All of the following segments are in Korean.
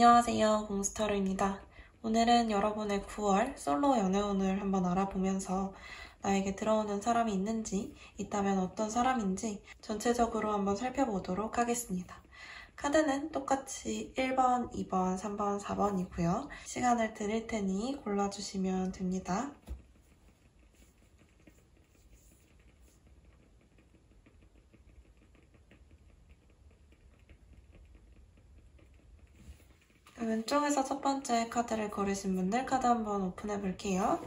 안녕하세요, 공스타로입니다. 오늘은 여러분의 9월 솔로 연애운을 한번 알아보면서 나에게 들어오는 사람이 있는지, 있다면 어떤 사람인지 전체적으로 한번 살펴보도록 하겠습니다. 카드는 똑같이 1번, 2번, 3번, 4번이고요. 시간을 드릴 테니 골라주시면 됩니다. 왼쪽에서 첫 번째 카드를 고르신 분들 카드 한번 오픈해 볼게요.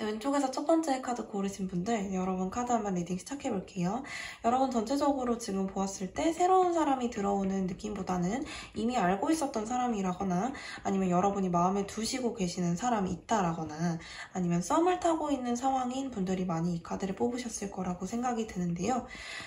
왼쪽에서 첫 번째 카드 고르신 분들, 여러분 카드 한번 리딩 시작해 볼게요. 여러분 전체적으로 지금 보았을 때 새로운 사람이 들어오는 느낌보다는 이미 알고 있었던 사람이라거나 아니면 여러분이 마음에 두시고 계시는 사람이 있다라거나 아니면 썸을 타고 있는 상황인 분들이 많이 이 카드를 뽑으셨을 거라고 생각이 드는데요.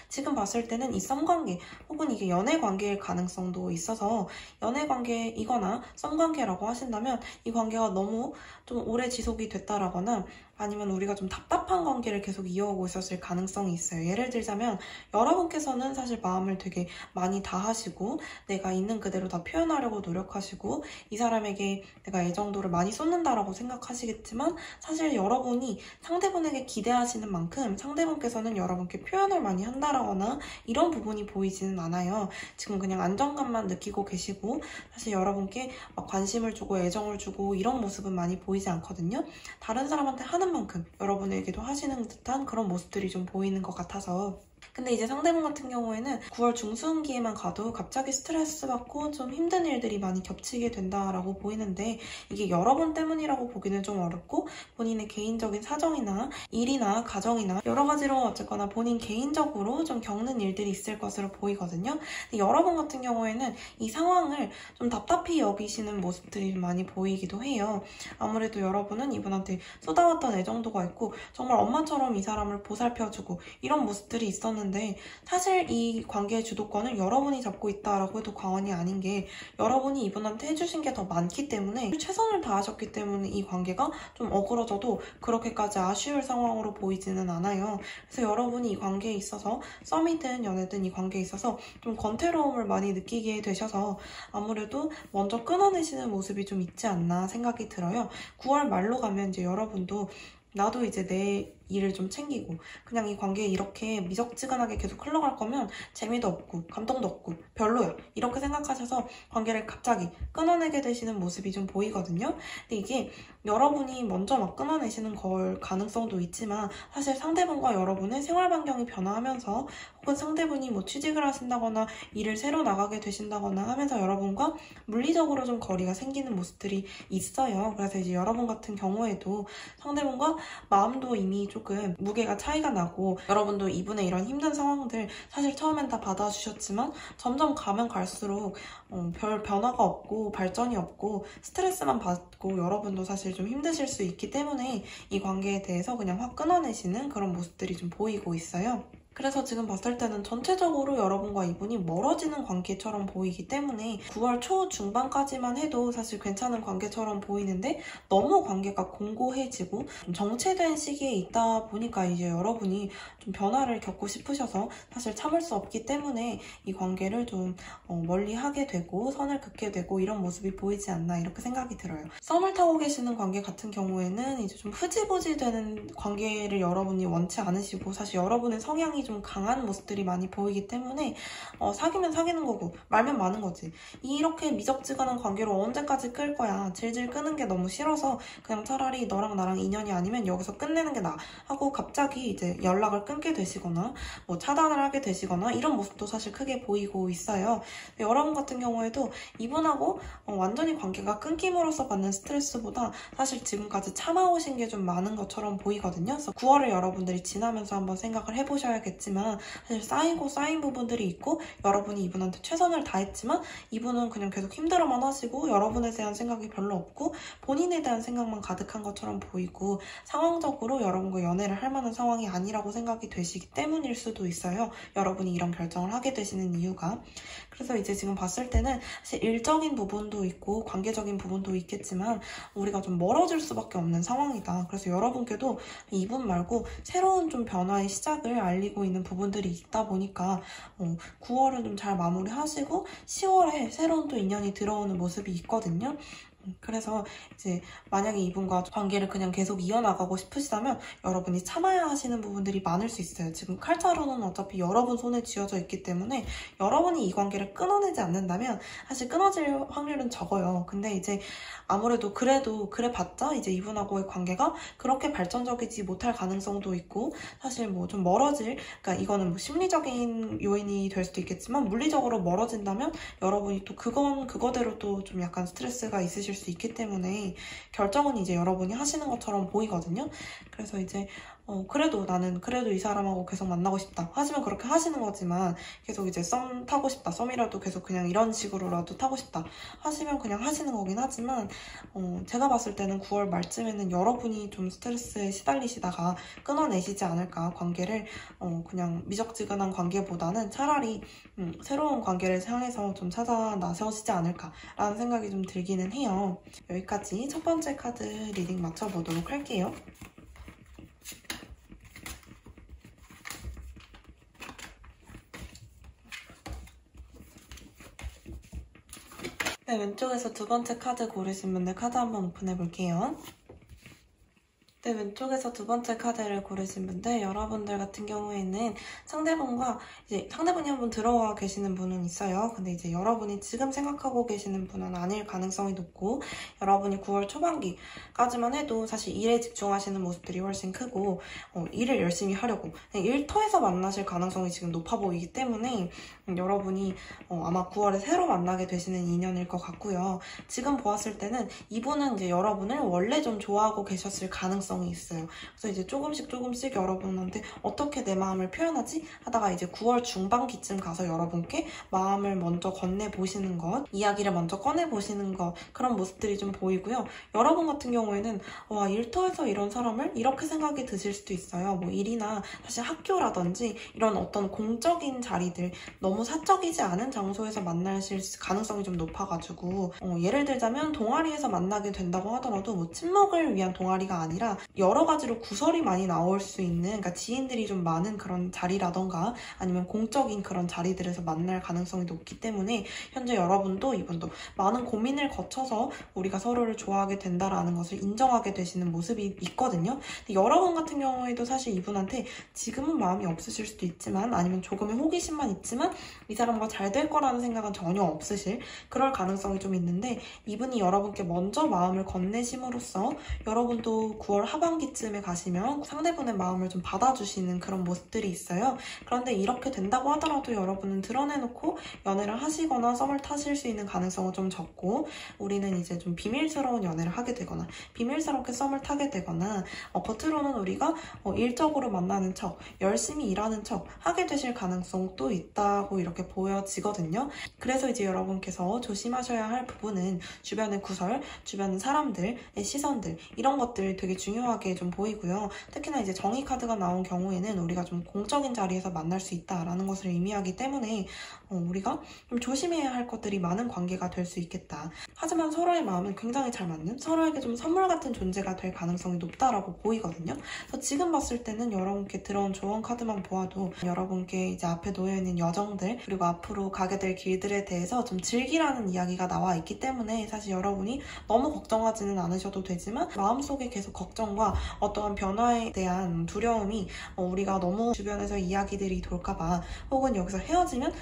지금 봤을 때는 이 썸 관계 혹은 이게 연애 관계일 가능성도 있어서 연애 관계이거나 썸 관계라고 하신다면 이 관계가 너무 좀 오래 지속이 됐다라거나 아니면 우리가 좀 답답한 관계를 계속 이어오고 있었을 가능성이 있어요. 예를 들자면 여러분께서는 사실 마음을 되게 많이 다하시고 내가 있는 그대로 다 표현하려고 노력하시고 이 사람에게 내가 애정도를 많이 쏟는다라고 생각하시겠지만 사실 여러분이 상대분에게 기대하시는 만큼 상대분께서는 여러분께 표현을 많이 한다라거나 이런 부분이 보이지는 않아요. 지금 그냥 안정감만 느끼고 계시고 사실 여러분께 막 관심을 주고 애정을 주고 이런 모습은 많이 보이지 않거든요. 다른 사람한테 하는 만큼 여러분에게도 하시는 듯한 그런 모습들이 좀 보이는 것 같아서 근데 이제 상대방 같은 경우에는 9월 중순기에만 가도 갑자기 스트레스 받고 좀 힘든 일들이 많이 겹치게 된다라고 보이는데 이게 여러분 때문이라고 보기는 좀 어렵고 본인의 개인적인 사정이나 일이나 가정이나 여러 가지로 어쨌거나 본인 개인적으로 좀 겪는 일들이 있을 것으로 보이거든요. 근데 여러분 같은 경우에는 이 상황을 좀 답답히 여기시는 모습들이 많이 보이기도 해요. 아무래도 여러분은 이분한테 쏟아왔던 애정도가 있고 정말 엄마처럼 이 사람을 보살펴주고 이런 모습들이 있었는데 사실 이 관계의 주도권을 여러분이 잡고 있다라고 해도 과언이 아닌 게 여러분이 이분한테 해주신 게 더 많기 때문에 최선을 다하셨기 때문에 이 관계가 좀 어그러져도 그렇게까지 아쉬울 상황으로 보이지는 않아요. 그래서 여러분이 이 관계에 있어서 썸이든 연애든 이 관계에 있어서 좀 권태로움을 많이 느끼게 되셔서 아무래도 먼저 끊어내시는 모습이 좀 있지 않나 생각이 들어요. 9월 말로 가면 이제 여러분도 나도 이제 내 일을 좀 챙기고 그냥 이 관계에 이렇게 미적지근하게 계속 흘러갈 거면 재미도 없고 감동도 없고 별로야 이렇게 생각하셔서 관계를 갑자기 끊어내게 되시는 모습이 좀 보이거든요. 근데 이게 여러분이 먼저 막 끊어내시는 걸 가능성도 있지만 사실 상대방과 여러분의 생활 반경이 변화하면서 혹은 상대분이 뭐 취직을 하신다거나 일을 새로 나가게 되신다거나 하면서 여러분과 물리적으로 좀 거리가 생기는 모습들이 있어요. 그래서 이제 여러분 같은 경우에도 상대분과 마음도 이미 조금 무게가 차이가 나고 여러분도 이분의 이런 힘든 상황들 사실 처음엔 다 받아주셨지만 점점 가면 갈수록 별 변화가 없고 발전이 없고 스트레스만 받고 여러분도 사실 좀 힘드실 수 있기 때문에 이 관계에 대해서 그냥 확 끊어내시는 그런 모습들이 좀 보이고 있어요. 그래서 지금 봤을 때는 전체적으로 여러분과 이분이 멀어지는 관계처럼 보이기 때문에 9월 초 중반까지만 해도 사실 괜찮은 관계처럼 보이는데 너무 관계가 공고해지고 정체된 시기에 있다 보니까 이제 여러분이 좀 변화를 겪고 싶으셔서 사실 참을 수 없기 때문에 이 관계를 좀 멀리 하게 되고 선을 긋게 되고 이런 모습이 보이지 않나 이렇게 생각이 들어요. 썸을 타고 계시는 관계 같은 경우에는 이제 좀 흐지부지 되는 관계를 여러분이 원치 않으시고 사실 여러분의 성향이 좀 강한 모습들이 많이 보이기 때문에 사귀면 사귀는 거고 말면 마는 거지. 이렇게 미적지근한 관계로 언제까지 끌 거야. 질질 끄는 게 너무 싫어서 그냥 차라리 너랑 나랑 인연이 아니면 여기서 끝내는 게 나아 하고 갑자기 이제 연락을 끊게 되시거나 뭐 차단을 하게 되시거나 이런 모습도 사실 크게 보이고 있어요. 여러분 같은 경우에도 이분하고 완전히 관계가 끊김으로써 받는 스트레스보다 사실 지금까지 참아오신 게 좀 많은 것처럼 보이거든요. 그래서 9월을 여러분들이 지나면서 한번 생각을 해보셔야겠지만 사실 쌓이고 쌓인 부분들이 있고 여러분이 이분한테 최선을 다했지만 이분은 그냥 계속 힘들어만 하시고 여러분에 대한 생각이 별로 없고 본인에 대한 생각만 가득한 것처럼 보이고 상황적으로 여러분과 연애를 할 만한 상황이 아니라고 생각이 되시기 때문일 수도 있어요. 여러분이 이런 결정을 하게 되시는 이유가. 그래서 이제 지금 봤을 때는 사실 일적인 부분도 있고 관계적인 부분도 있겠지만 우리가 좀 멀어질 수밖에 없는 상황이다. 그래서 여러분께도 이분 말고 새로운 좀 변화의 시작을 알리고 보이고 있는 부분들이 있다 보니까 9월은 좀 잘 마무리하시고 10월에 새로운 또 인연이 들어오는 모습이 있거든요. 그래서 이제 만약에 이분과 관계를 그냥 계속 이어나가고 싶으시다면 여러분이 참아야 하시는 부분들이 많을 수 있어요. 지금 칼자루는 어차피 여러분 손에 쥐어져 있기 때문에 여러분이 이 관계를 끊어내지 않는다면 사실 끊어질 확률은 적어요. 근데 이제 아무래도 그래도 그래봤자 이제 이분하고의 관계가 그렇게 발전적이지 못할 가능성도 있고 사실 뭐 좀 멀어질, 그러니까 이거는 뭐 심리적인 요인이 될 수도 있겠지만 물리적으로 멀어진다면 여러분이 또 그거대로 또 좀 약간 스트레스가 있으실 수 있기 때문에 결정은 이제 여러분이 하시는 것처럼 보이거든요. 그래서 이제 그래도 나는 그래도 이 사람하고 계속 만나고 싶다 하시면 그렇게 하시는 거지만 계속 이제 썸 타고 싶다, 썸이라도 계속 그냥 이런 식으로라도 타고 싶다 하시면 그냥 하시는 거긴 하지만 제가 봤을 때는 9월 말쯤에는 여러분이 좀 스트레스에 시달리시다가 끊어내시지 않을까. 관계를 그냥 미적지근한 관계보다는 차라리 새로운 관계를 향해서 좀 찾아 나서시지 않을까라는 생각이 좀 들기는 해요. 여기까지 첫 번째 카드 리딩 맞춰보도록 할게요. 네, 왼쪽에서 두 번째 카드 고르신 분들 카드 한번 오픈해 볼게요. 네, 왼쪽에서 두 번째 카드를 고르신 분들, 여러분들 같은 경우에는 상대분과 이제 상대분이 한 분 들어와 계시는 분은 있어요. 근데 이제 여러분이 지금 생각하고 계시는 분은 아닐 가능성이 높고, 여러분이 9월 초반기까지만 해도 사실 일에 집중하시는 모습들이 훨씬 크고, 일을 열심히 하려고 일터에서 만나실 가능성이 지금 높아 보이기 때문에 여러분이 아마 9월에 새로 만나게 되시는 인연일 것 같고요. 지금 보았을 때는 이분은 이제 여러분을 원래 좀 좋아하고 계셨을 가능성이 있어요. 그래서 이제 조금씩 여러분한테 어떻게 내 마음을 표현하지? 하다가 이제 9월 중반기쯤 가서 여러분께 마음을 먼저 건네보시는 것, 이야기를 먼저 꺼내보시는 것, 그런 모습들이 좀 보이고요. 여러분 같은 경우에는 와, 일터에서 이런 사람을 이렇게 생각이 드실 수도 있어요. 뭐 일이나 사실 학교라든지 이런 어떤 공적인 자리들, 너무 사적이지 않은 장소에서 만나실 가능성이 좀 높아가지고 예를 들자면 동아리에서 만나게 된다고 하더라도 뭐 친목을 위한 동아리가 아니라 여러 가지로 구설이 많이 나올 수 있는, 그러니까 지인들이 좀 많은 그런 자리라던가 아니면 공적인 그런 자리들에서 만날 가능성이 높기 때문에 현재 여러분도 이분도 많은 고민을 거쳐서 우리가 서로를 좋아하게 된다라는 것을 인정하게 되시는 모습이 있거든요. 근데 여러분 같은 경우에도 사실 이분한테 지금은 마음이 없으실 수도 있지만 아니면 조금의 호기심만 있지만 이 사람과 잘 될 거라는 생각은 전혀 없으실 그럴 가능성이 좀 있는데, 이분이 여러분께 먼저 마음을 건네심으로써 여러분도 9월 하반기쯤에 가시면 상대분의 마음을 좀 받아주시는 그런 모습들이 있어요. 그런데 이렇게 된다고 하더라도 여러분은 드러내놓고 연애를 하시거나 썸을 타실 수 있는 가능성은 좀 적고, 우리는 이제 좀 비밀스러운 연애를 하게 되거나 비밀스럽게 썸을 타게 되거나 겉으로는 우리가 일적으로 만나는 척, 열심히 일하는 척 하게 되실 가능성도 있다고 이렇게 보여지거든요. 그래서 이제 여러분께서 조심하셔야 할 부분은 주변의 구설, 주변 사람들의 시선들, 이런 것들 되게 중요하게 좀 보이고요. 특히나 이제 정의 카드가 나온 경우에는 우리가 좀 공적인 자리에서 만날 수 있다라는 것을 의미하기 때문에 우리가 좀 조심해야 할 것들이 많은 관계가 될 수 있겠다. 하지만 서로의 마음은 굉장히 잘 맞는, 서로에게 좀 선물 같은 존재가 될 가능성이 높다라고 보이거든요. 그래서 지금 봤을 때는 여러분께 들어온 조언 카드만 보아도 여러분께 이제 앞에 놓여있는 여정들, 그리고 앞으로 가게 될 길들에 대해서 좀 즐기라는 이야기가 나와 있기 때문에 사실 여러분이 너무 걱정하지는 않으셔도 되지만 마음속에 계속 걱정과 어떠한 변화에 대한 두려움이 우리가 너무 주변에서 이야기들이 돌까봐, 혹은 여기서 헤어지면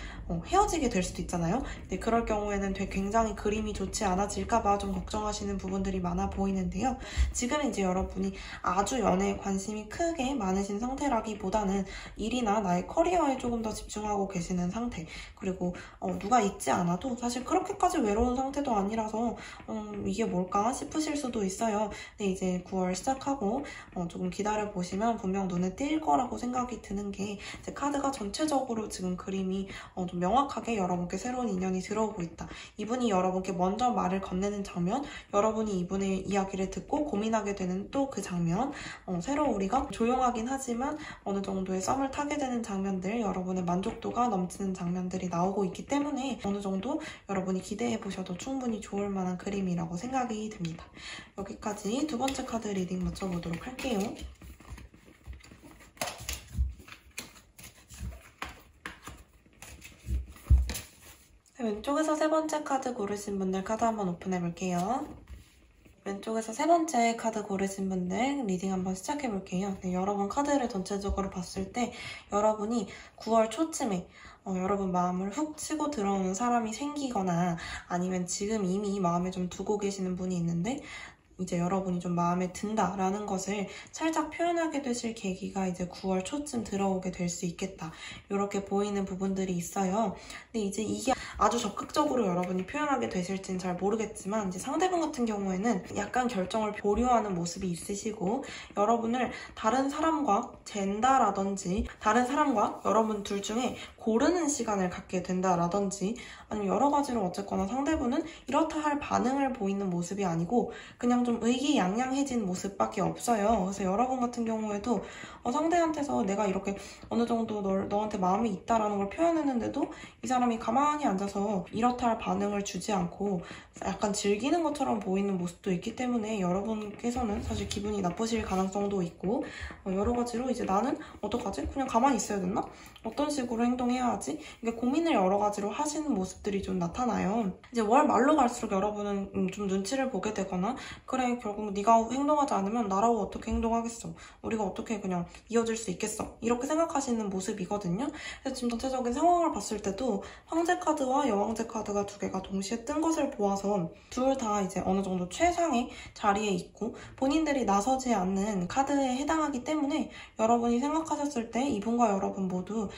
헤어지게 될 수도 있잖아요. 근데 그럴 경우에는 되게 굉장히 그림이 좋지 않아질까봐 좀 걱정하시는 부분들이 많아 보이는데요. 지금 이제 여러분이 아주 연애에 관심이 크게 많으신 상태라기보다는 일이나 나의 커리어에 조금 더 집중하고 계시는 상태, 그리고 누가 있지 않아도 사실 그렇게까지 외로운 상태도 아니라서 이게 뭘까 싶으실 수도 있어요. 근데 이제 9월 시작하고 조금 기다려보시면 분명 눈에 띌 거라고 생각이 드는 게, 이제 카드가 전체적으로 지금 그림이 좀 명확하게 여러분께 새로운 인연이 들어오고 있다. 이분이 여러분께 먼저 말을 건네는 장면, 여러분이 이분의 이야기를 듣고 고민하게 되는 또 그 장면, 새로 우리가 조용하긴 하지만 어느 정도의 썸을 타게 되는 장면들, 여러분의 만족도가 넘치는 장면들이 나오고 있기 때문에 어느 정도 여러분이 기대해 보셔도 충분히 좋을 만한 그림이라고 생각이 듭니다. 여기까지 두 번째 카드 리딩 맞춰보도록 할게요. 왼쪽에서 세 번째 카드 고르신 분들 카드 한번 오픈해 볼게요. 왼쪽에서 세 번째 카드 고르신 분들 리딩 한번 시작해 볼게요. 네, 여러분 카드를 전체적으로 봤을 때 여러분이 9월 초쯤에 여러분 마음을 훅 치고 들어오는 사람이 생기거나 아니면 지금 이미 마음에 좀 두고 계시는 분이 있는데 이제 여러분이 좀 마음에 든다라는 것을 살짝 표현하게 되실 계기가 이제 9월 초쯤 들어오게 될 수 있겠다. 이렇게 보이는 부분들이 있어요. 근데 이제 이게 아주 적극적으로 여러분이 표현하게 되실지는 잘 모르겠지만 이제 상대방 같은 경우에는 약간 결정을 보류하는 모습이 있으시고 여러분을 다른 사람과 잰다라든지 다른 사람과 여러분 둘 중에 고르는 시간을 갖게 된다라든지 아니면 여러 가지로 어쨌거나 상대분은 이렇다 할 반응을 보이는 모습이 아니고 그냥 좀 의기양양해진 모습밖에 없어요. 그래서 여러분 같은 경우에도 상대한테서 내가 이렇게 어느 정도 너한테 마음이 있다라는 걸 표현했는데도 이 사람이 가만히 앉아서 이렇다 할 반응을 주지 않고 약간 즐기는 것처럼 보이는 모습도 있기 때문에 여러분께서는 사실 기분이 나쁘실 가능성도 있고 여러 가지로 이제 나는 어떡하지? 그냥 가만히 있어야 됐나? 어떤 식으로 행동해야 하지? 이게 고민을 여러 가지로 하시는 모습들이 좀 나타나요. 이제 월 말로 갈수록 여러분은 좀 눈치를 보게 되거나 그래 결국 네가 행동하지 않으면 나라고 어떻게 행동하겠어? 우리가 어떻게 그냥 이어질 수 있겠어? 이렇게 생각하시는 모습이거든요. 그래서 지금 전체적인 상황을 봤을 때도 황제 카드와 여왕제 카드가 두 개가 동시에 뜬 것을 보아서 둘 다 이제 어느 정도 최상의 자리에 있고 본인들이 나서지 않는 카드에 해당하기 때문에 여러분이 생각하셨을 때 이분과 여러분 모두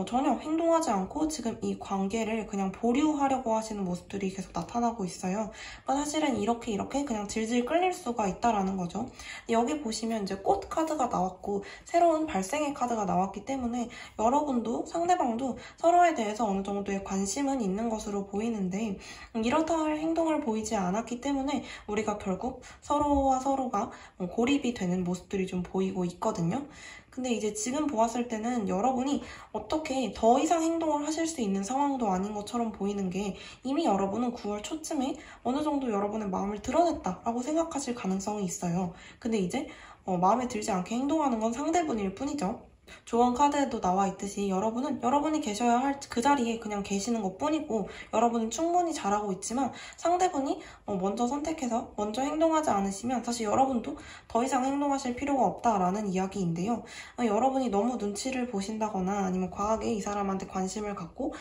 전혀 행동하지 않고 지금 이 관계를 그냥 보류하려고 하시는 모습들이 계속 나타나고 있어요. 그러니까 사실은 이렇게 그냥 질질 끌릴 수가 있다라는 거죠. 여기 보시면 이제 꽃 카드가 나왔고 새로운 발생의 카드가 나왔기 때문에 여러분도 상대방도 서로에 대해서 어느 정도의 관심은 있는 것으로 보이는데 이렇다 할 행동을 보이지 않았기 때문에 우리가 결국 서로와 서로가 고립이 되는 모습들이 좀 보이고 있거든요. 근데 이제 지금 보았을 때는 여러분이 어떻게 더 이상 행동을 하실 수 있는 상황도 아닌 것처럼 보이는 게 이미 여러분은 9월 초쯤에 어느 정도 여러분의 마음을 드러냈다라고 생각하실 가능성이 있어요. 근데 이제 마음에 들지 않게 행동하는 건 상대분일 뿐이죠. 조언 카드에도 나와 있듯이 여러분은 여러분이 계셔야 할 그 자리에 그냥 계시는 것 뿐이고 여러분은 충분히 잘하고 있지만 상대분이 먼저 선택해서 먼저 행동하지 않으시면 사실 여러분도 더 이상 행동하실 필요가 없다라는 이야기인데요. 여러분이 너무 눈치를 보신다거나 아니면 과하게 이 사람한테 관심을 갖고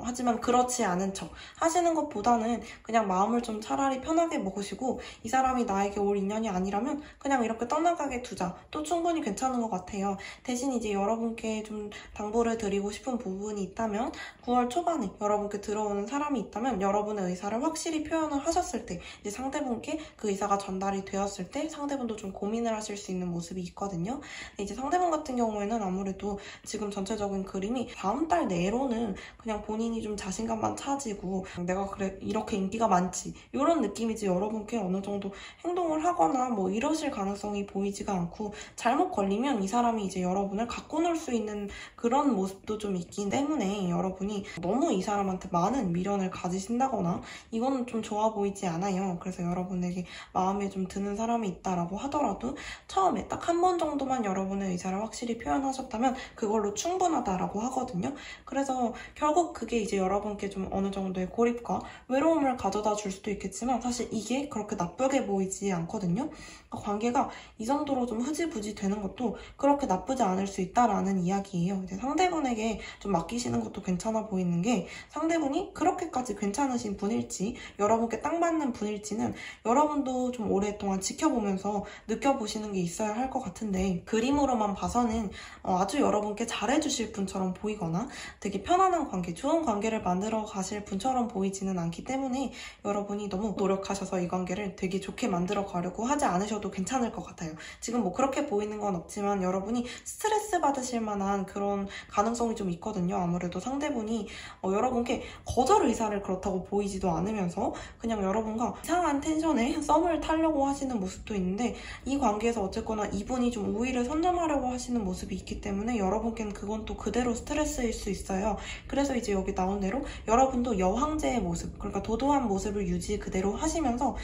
하지만 그렇지 않은 척 하시는 것보다는 그냥 마음을 좀 차라리 편하게 먹으시고 이 사람이 나에게 올 인연이 아니라면 그냥 이렇게 떠나가게 두자. 또 충분히 괜찮은 것 같아요. 대신 이제 여러분께 좀 당부를 드리고 싶은 부분이 있다면 9월 초반에 여러분께 들어오는 사람이 있다면 여러분의 의사를 확실히 표현을 하셨을 때 이제 상대분께 그 의사가 전달이 되었을 때 상대분도 좀 고민을 하실 수 있는 모습이 있거든요. 이제 상대분 같은 경우에는 아무래도 지금 전체적인 그림이 다음 달 내로는 그냥 본인이 좀 자신감만 차지고 내가 그래 이렇게 인기가 많지 이런 느낌이지 여러분께 어느 정도 행동을 하거나 뭐 이러실 가능성이 보이지가 않고 잘못 걸리면 이 사람이 이제 여러분을 갖고 놀 수 있는 그런 모습도 좀 있기 때문에 여러분이 너무 이 사람한테 많은 미련을 가지신다거나 이거는 좀 좋아 보이지 않아요. 그래서 여러분에게 마음에 좀 드는 사람이 있다라고 하더라도 처음에 딱 한 번 정도만 여러분의 의사를 확실히 표현하셨다면 그걸로 충분하다라고 하거든요. 그래서 결국 그게 이제 여러분께 좀 어느 정도의 고립과 외로움을 가져다 줄 수도 있겠지만 사실 이게 그렇게 나쁘게 보이지 않거든요. 관계가 이 정도로 좀 흐지부지 되는 것도 그렇게 나쁘지 않을 수 있다라는 이야기예요. 이제 상대분에게 좀 맡기시는 것도 괜찮아 보이는 게 상대분이 그렇게까지 괜찮으신 분일지 여러분께 딱 맞는 분일지는 여러분도 좀 오랫동안 지켜보면서 느껴보시는 게 있어야 할 것 같은데 그림으로만 봐서는 아주 여러분께 잘해주실 분처럼 보이거나 되게 편안한 관계, 좋은 관계를 만들어 가실 분처럼 보이지는 않기 때문에 여러분이 너무 노력하셔서 이 관계를 되게 좋게 만들어 가려고 하지 않으셔도 괜찮을 것 같아요. 지금 뭐 그렇게 보이는 건 없지만 여러분이 스트레스 받으실 만한 그런 가능성이 좀 있거든요. 아무래도 상대분이 여러분께 거절 의사를 그렇다고 보이지도 않으면서 그냥 여러분과 이상한 텐션에 썸을 타려고 하시는 모습도 있는데 이 관계에서 어쨌거나 이분이 좀 우위를 선점하려고 하시는 모습이 있기 때문에 여러분께는 그건 또 그대로 스트레스일 수 있어요. 그래서 이제 여기 나온 대로 여러분도 여황제의 모습, 그러니까 도도한 모습을 유지 그대로 하시면서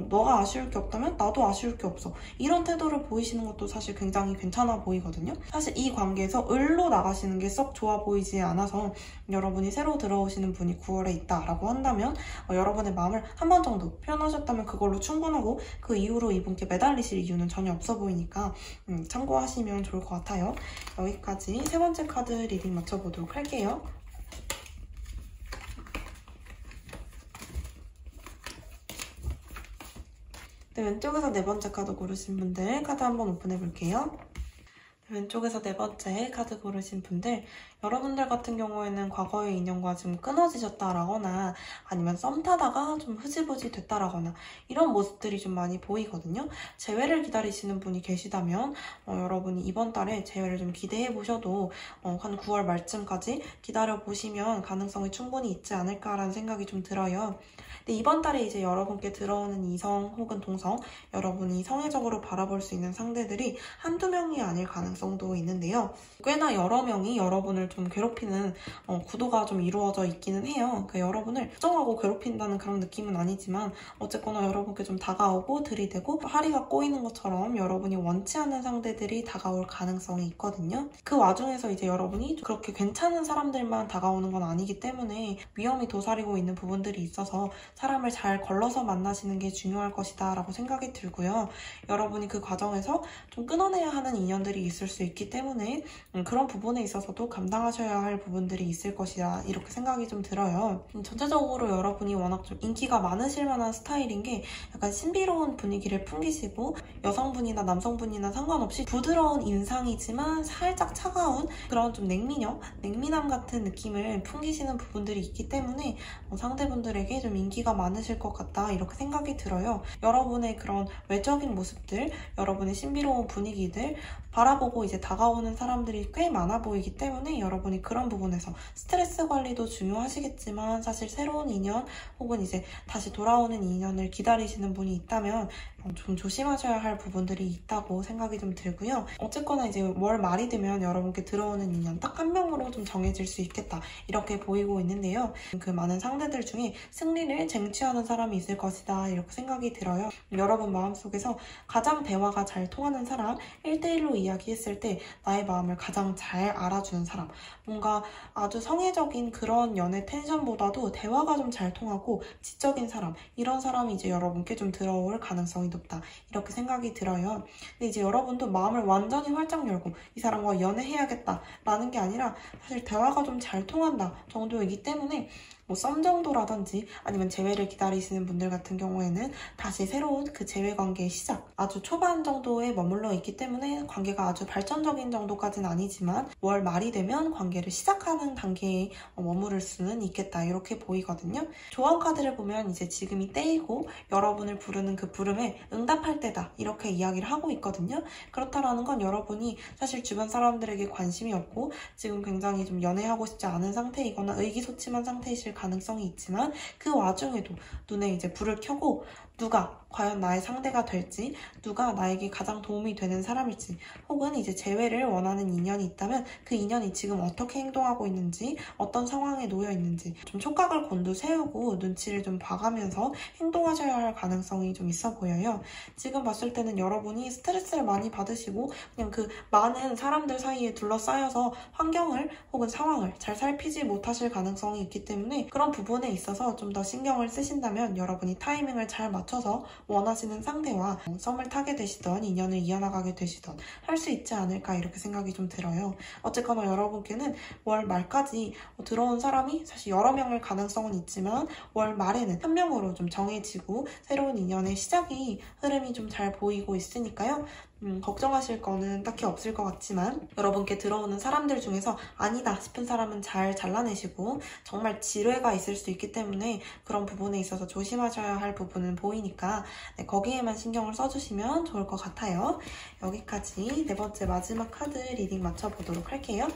너가 아쉬울 게 없다면 나도 아쉬울 게 없어. 이런 태도를 보이시는 것도 사실 굉장히 괜찮아 보이거든요. 사실 사실 이 관계에서 을로 나가시는 게 썩 좋아 보이지 않아서 여러분이 새로 들어오시는 분이 9월에 있다라고 한다면 여러분의 마음을 한 번 정도 표현하셨다면 그걸로 충분하고 그 이후로 이분께 매달리실 이유는 전혀 없어 보이니까 참고하시면 좋을 것 같아요. 여기까지 세 번째 카드 리딩 맞춰보도록 할게요. 네, 왼쪽에서 네 번째 카드 고르신 분들 카드 한번 오픈해 볼게요. 왼쪽에서 네 번째 카드 고르신 분들, 여러분들 같은 경우에는 과거의 인연과 지금 끊어지셨다라거나 아니면 썸 타다가 좀 흐지부지 됐다라거나 이런 모습들이 좀 많이 보이거든요. 재회를 기다리시는 분이 계시다면 여러분이 이번 달에 재회를 좀 기대해 보셔도 한 9월 말쯤까지 기다려 보시면 가능성이 충분히 있지 않을까라는 생각이 좀 들어요. 근데 이번 달에 이제 여러분께 들어오는 이성 혹은 동성, 여러분이 성애적으로 바라볼 수 있는 상대들이 한두 명이 아닐 가능성도 있는데요. 꽤나 여러 명이 여러분을 좀 괴롭히는 구도가 좀 이루어져 있기는 해요. 그러니까 여러분을 걱정하고 괴롭힌다는 그런 느낌은 아니지만 어쨌거나 여러분께 좀 다가오고 들이대고 하리가 꼬이는 것처럼 여러분이 원치 않는 상대들이 다가올 가능성이 있거든요. 그 와중에서 이제 여러분이 그렇게 괜찮은 사람들만 다가오는 건 아니기 때문에 위험이 도사리고 있는 부분들이 있어서 사람을 잘 걸러서 만나시는 게 중요할 것이다 라고 생각이 들고요. 여러분이 그 과정에서 좀 끊어내야 하는 인연들이 있을 수 있기 때문에 그런 부분에 있어서도 감당하셔야 할 부분들이 있을 것이다 이렇게 생각이 좀 들어요. 전체적으로 여러분이 워낙 좀 인기가 많으실 만한 스타일인 게 약간 신비로운 분위기를 풍기시고 여성분이나 남성분이나 상관없이 부드러운 인상이지만 살짝 차가운 그런 좀 냉미남 같은 느낌을 풍기시는 부분들이 있기 때문에 상대분들에게 좀 인기가 많으실 것 같다 이렇게 생각이 들어요. 여러분의 그런 외적인 모습들, 여러분의 신비로운 분위기들 바라보고 이제 다가오는 사람들이 꽤 많아 보이기 때문에 여러분이 그런 부분에서 스트레스 관리도 중요하시겠지만 사실 새로운 인연 혹은 이제 다시 돌아오는 인연을 기다리시는 분이 있다면 좀 조심하셔야 할 부분들이 있다고 생각이 좀 들고요. 어쨌거나 이제 월 말이 되면 여러분께 들어오는 인연 딱 한 명으로 좀 정해질 수 있겠다 이렇게 보이고 있는데요. 그 많은 상대들 중에 승리를 쟁취하는 사람이 있을 것이다 이렇게 생각이 들어요. 여러분 마음속에서 가장 대화가 잘 통하는 사람, 1대1로 이야기했을 때 나의 마음을 가장 잘 알아주는 사람, 뭔가 아주 성애적인 그런 연애 텐션보다도 대화가 좀 잘 통하고 지적인 사람, 이런 사람이 이제 여러분께 좀 들어올 가능성이 높다 이렇게 생각이 들어요. 근데 이제 여러분도 마음을 완전히 활짝 열고 이 사람과 연애해야겠다 라는 게 아니라 사실 대화가 좀 잘 통한다 정도이기 때문에 썸 정도라든지 아니면 재회를 기다리시는 분들 같은 경우에는 다시 새로운 그 재회 관계의 시작, 아주 초반 정도에 머물러 있기 때문에 관계가 아주 발전적인 정도까지는 아니지만 월 말이 되면 관계를 시작하는 단계에 머무를 수는 있겠다 이렇게 보이거든요. 조언 카드를 보면 이제 지금이 때이고 여러분을 부르는 그 부름에 응답할 때다 이렇게 이야기를 하고 있거든요. 그렇다라는 건 여러분이 사실 주변 사람들에게 관심이 없고 지금 굉장히 좀 연애하고 싶지 않은 상태이거나 의기소침한 상태이실 가능성이 있지만 그 와중에도 눈에 이제 불을 켜고 누가 과연 나의 상대가 될지, 누가 나에게 가장 도움이 되는 사람일지, 혹은 이제 재회를 원하는 인연이 있다면 그 인연이 지금 어떻게 행동하고 있는지, 어떤 상황에 놓여 있는지 좀 촉각을 곤두세우고 눈치를 좀 봐가면서 행동하셔야 할 가능성이 좀 있어 보여요. 지금 봤을 때는 여러분이 스트레스를 많이 받으시고 그냥 그 많은 사람들 사이에 둘러싸여서 환경을 혹은 상황을 잘 살피지 못하실 가능성이 있기 때문에 그런 부분에 있어서 좀 더 신경을 쓰신다면 여러분이 타이밍을 잘 맞춰서 원하시는 상대와 썸을 타게 되시던 인연을 이어나가게 되시던 할 수 있지 않을까 이렇게 생각이 좀 들어요. 어쨌거나 여러분께는 월 말까지 들어온 사람이 사실 여러 명일 가능성은 있지만 월 말에는 한 명으로 좀 정해지고 새로운 인연의 시작이 흐름이 좀 잘 보이고 있으니까요. 걱정하실 거는 딱히 없을 것 같지만 여러분께 들어오는 사람들 중에서 아니다 싶은 사람은 잘 잘라내시고 정말 지뢰가 있을 수 있기 때문에 그런 부분에 있어서 조심하셔야 할 부분은 보이니까 거기에만 신경을 써주시면 좋을 것 같아요. 여기까지 네 번째 마지막 카드 리딩 맞춰보도록 할게요.